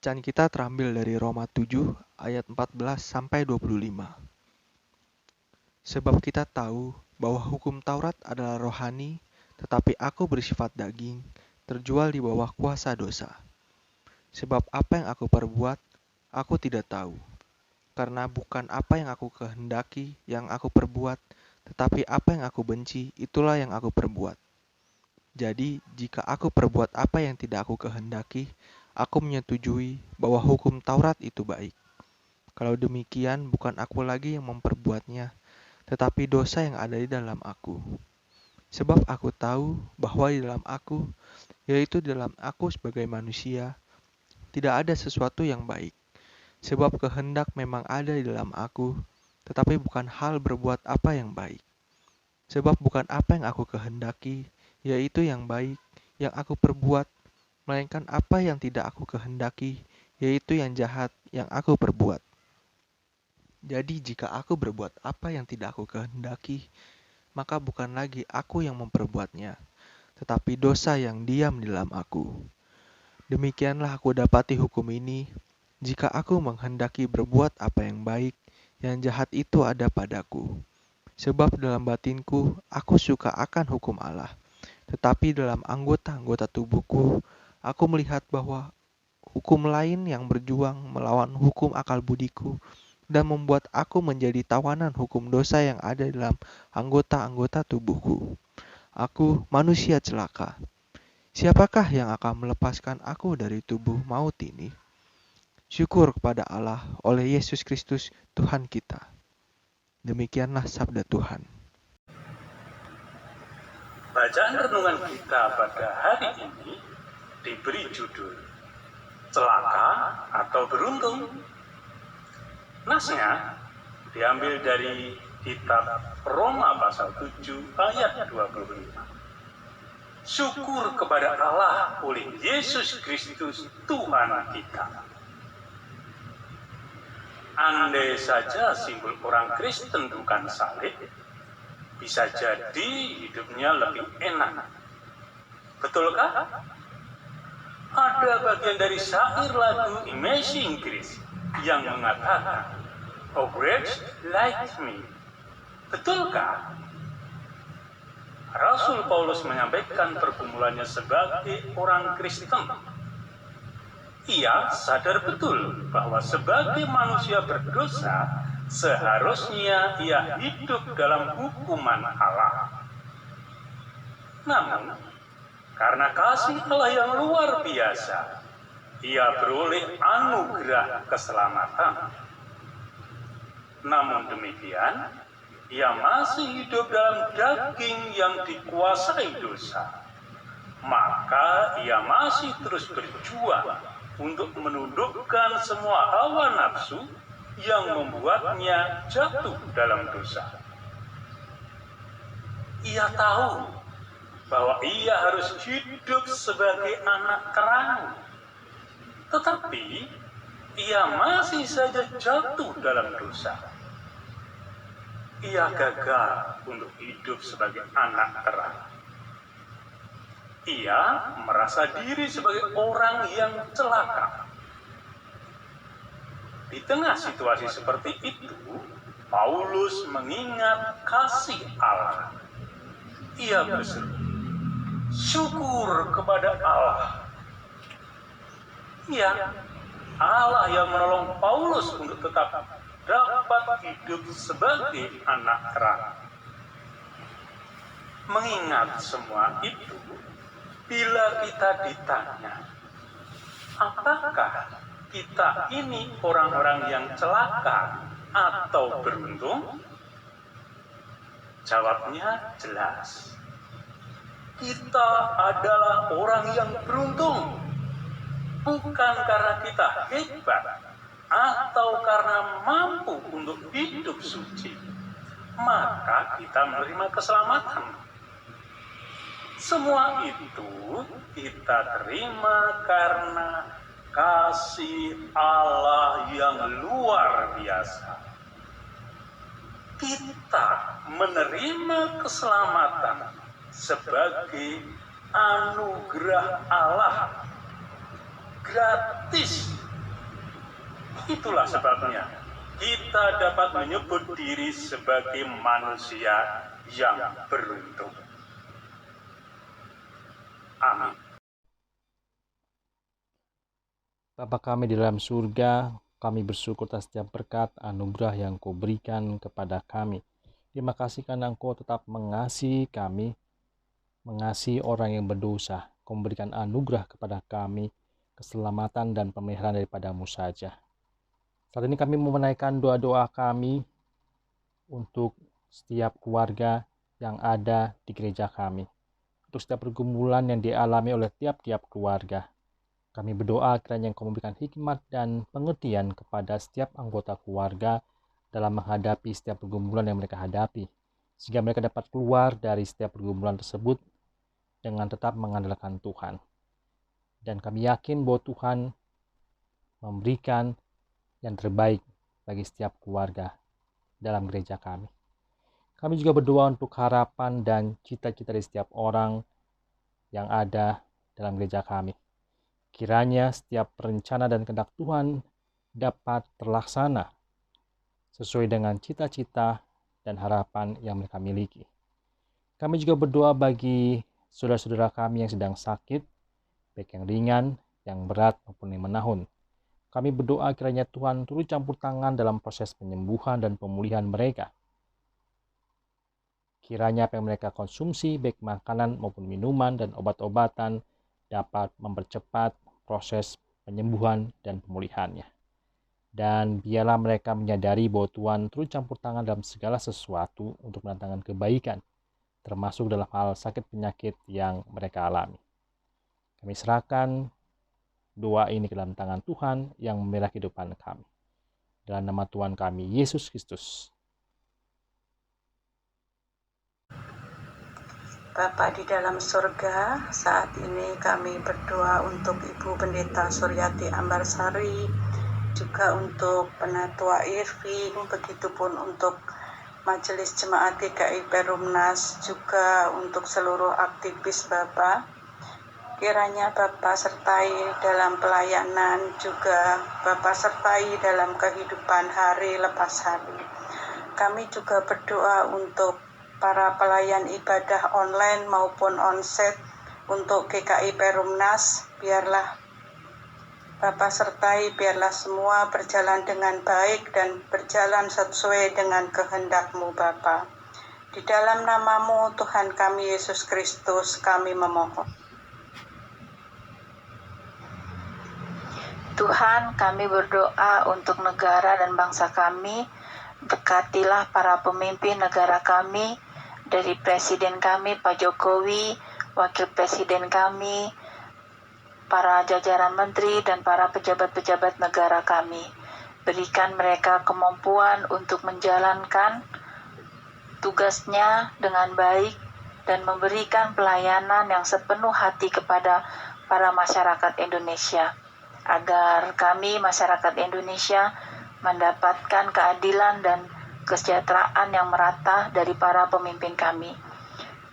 Bacaan kita terambil dari Roma 7 ayat 14 sampai 25. Sebab kita tahu bahwa hukum Taurat adalah rohani, tetapi aku bersifat daging, terjual di bawah kuasa dosa. Sebab apa yang aku perbuat, aku tidak tahu. Karena bukan apa yang aku kehendaki yang aku perbuat, tetapi apa yang aku benci, itulah yang aku perbuat. Jadi, jika aku perbuat apa yang tidak aku kehendaki, aku menyetujui bahwa hukum Taurat itu baik. Kalau demikian, bukan aku lagi yang memperbuatnya, tetapi dosa yang ada di dalam aku. Sebab aku tahu bahwa di dalam aku, yaitu di dalam aku sebagai manusia, tidak ada sesuatu yang baik. Sebab kehendak memang ada di dalam aku, tetapi bukan hal berbuat apa yang baik. Sebab bukan apa yang aku kehendaki, yaitu yang baik, yang aku perbuat, melainkan apa yang tidak aku kehendaki, yaitu yang jahat, yang aku perbuat. Jadi jika aku berbuat apa yang tidak aku kehendaki, maka bukan lagi aku yang memperbuatnya, tetapi dosa yang diam di dalam aku. Demikianlah aku dapati hukum ini, jika aku menghendaki berbuat apa yang baik, yang jahat itu ada padaku. Sebab dalam batinku, aku suka akan hukum Allah. Tetapi dalam anggota-anggota tubuhku, aku melihat bahwa hukum lain yang berjuang melawan hukum akal budiku, dan membuat aku menjadi tawanan hukum dosa yang ada dalam anggota-anggota tubuhku. Aku manusia celaka. Siapakah yang akan melepaskan aku dari tubuh maut ini? Syukur kepada Allah oleh Yesus Kristus Tuhan kita. Demikianlah sabda Tuhan. Bacaan renungan kita pada hari ini diberi judul Celaka atau Beruntung. Nasnya diambil dari kitab Roma pasal 7 ayat 25. Syukur kepada Allah oleh Yesus Kristus Tuhan kita. Andai saja simbol orang Kristen bukan salib, bisa jadi hidupnya lebih enak. Betulkah? Ada bagian dari syair lagu Imagine Grace yang mengatakan, "A wretch like me." Betulkah? Rasul Paulus menyampaikan pergumulannya sebagai orang Kristen. Ia sadar betul bahwa sebagai manusia berdosa, seharusnya ia hidup dalam hukuman Allah. Namun, karena kasih Allah yang luar biasa, ia beroleh anugerah keselamatan. Namun demikian, ia masih hidup dalam daging yang dikuasai dosa. Maka ia masih terus berjuang untuk menundukkan semua hawa nafsu yang membuatnya jatuh dalam dosa. Ia tahu bahwa ia harus hidup sebagai anak terang, tetapi ia masih saja jatuh dalam dosa. Ia gagal untuk hidup sebagai anak terang. Ia merasa diri sebagai orang yang celaka. Di tengah situasi seperti itu, Paulus mengingat kasih Allah. Ia berseru, "Syukur kepada Allah." Ya, Allah yang menolong Paulus untuk tetap dapat hidup sebagai anak terang. Mengingat semua itu, bila kita ditanya, apakah kita ini orang-orang yang celaka atau beruntung? Jawabnya jelas. Kita adalah orang yang beruntung. Bukan karena kita hebat atau karena mampu untuk hidup suci, maka kita menerima keselamatan. Semua itu kita terima karena kasih Allah yang luar biasa. Kita menerima keselamatan sebagai anugerah Allah, gratis Itulah sebabnya kita dapat menyebut diri sebagai manusia yang beruntung. Amin. Bapa kami di dalam surga, kami bersyukur atas setiap berkat anugerah yang Kau berikan kepada kami. Terima kasih karena Engkau tetap mengasihi kami, mengasihi orang yang berdosa. Kau memberikan anugerah kepada kami, keselamatan dan pemeliharaan daripada-Mu saja. Saat ini kami mau menaikkan doa-doa kami untuk setiap keluarga yang ada di gereja kami. Untuk setiap pergumulan yang dialami oleh tiap-tiap keluarga. Kami berdoa kiranya Engkau memberikan hikmat dan pengertian kepada setiap anggota keluarga dalam menghadapi setiap pergumulan yang mereka hadapi, sehingga mereka dapat keluar dari setiap pergumulan tersebut dengan tetap mengandalkan Tuhan. Dan kami yakin bahwa Tuhan memberikan yang terbaik bagi setiap keluarga dalam gereja kami. Kami juga berdoa untuk harapan dan cita-cita dari setiap orang yang ada dalam gereja kami. Kiranya setiap rencana dan kehendak Tuhan dapat terlaksana sesuai dengan cita-cita dan harapan yang mereka miliki. Kami juga berdoa bagi saudara-saudara kami yang sedang sakit, baik yang ringan, yang berat maupun yang menahun. Kami berdoa kiranya Tuhan turut campur tangan dalam proses penyembuhan dan pemulihan mereka. Kiranya apa yang mereka konsumsi, baik makanan maupun minuman dan obat-obatan, dapat mempercepat proses penyembuhan dan pemulihannya. Dan biarlah mereka menyadari bahwa Tuhan turut campur tangan dalam segala sesuatu untuk mendatangkan kebaikan, termasuk dalam hal sakit penyakit yang mereka alami. Kami serahkan doa ini ke dalam tangan Tuhan yang memelihara kehidupan kami. Dalam nama Tuhan kami, Yesus Kristus. Bapa di dalam surga, saat ini kami berdoa untuk Ibu Pendeta Suryati Ambarsari, juga untuk Penatua Irving, begitupun untuk Majelis Jemaat GKI Perumnas, juga untuk seluruh aktivis Bapa. Kiranya Bapa sertai dalam pelayanan, juga Bapa sertai dalam kehidupan hari lepas hari. Kami juga berdoa untuk para pelayan ibadah online maupun onsite untuk GKI Perumnas. Biarlah Bapa sertai, biarlah semua berjalan dengan baik dan berjalan sesuai dengan kehendak-Mu Bapa. Di dalam nama-Mu Tuhan kami Yesus Kristus kami memohon. Tuhan, kami berdoa untuk negara dan bangsa kami. Berkatilah para pemimpin negara kami, dari Presiden kami Pak Jokowi, Wakil Presiden kami, para jajaran menteri dan para pejabat-pejabat negara kami. Berikan mereka kemampuan untuk menjalankan tugasnya dengan baik dan memberikan pelayanan yang sepenuh hati kepada para masyarakat Indonesia, agar kami masyarakat Indonesia mendapatkan keadilan dan kesejahteraan yang merata dari para pemimpin kami.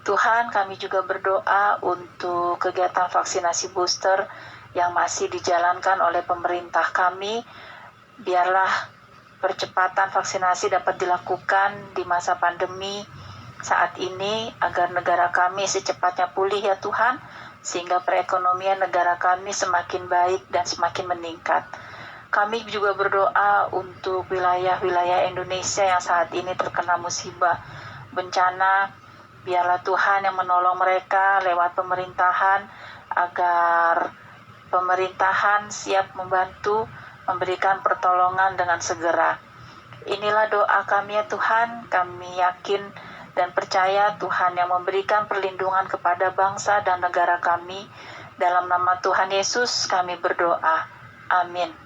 Tuhan, kami juga berdoa untuk kegiatan vaksinasi booster yang masih dijalankan oleh pemerintah kami. Biarlah percepatan vaksinasi dapat dilakukan di masa pandemi saat ini, agar negara kami secepatnya pulih ya Tuhan, sehingga perekonomian negara kami semakin baik dan semakin meningkat. Kami juga berdoa untuk wilayah-wilayah Indonesia yang saat ini terkena musibah bencana. Biarlah Tuhan yang menolong mereka lewat pemerintahan, agar pemerintahan siap membantu, memberikan pertolongan dengan segera. Inilah doa kami ya Tuhan. Kami yakin dan percaya Tuhan yang memberikan perlindungan kepada bangsa dan negara kami. Dalam nama Tuhan Yesus kami berdoa. Amin.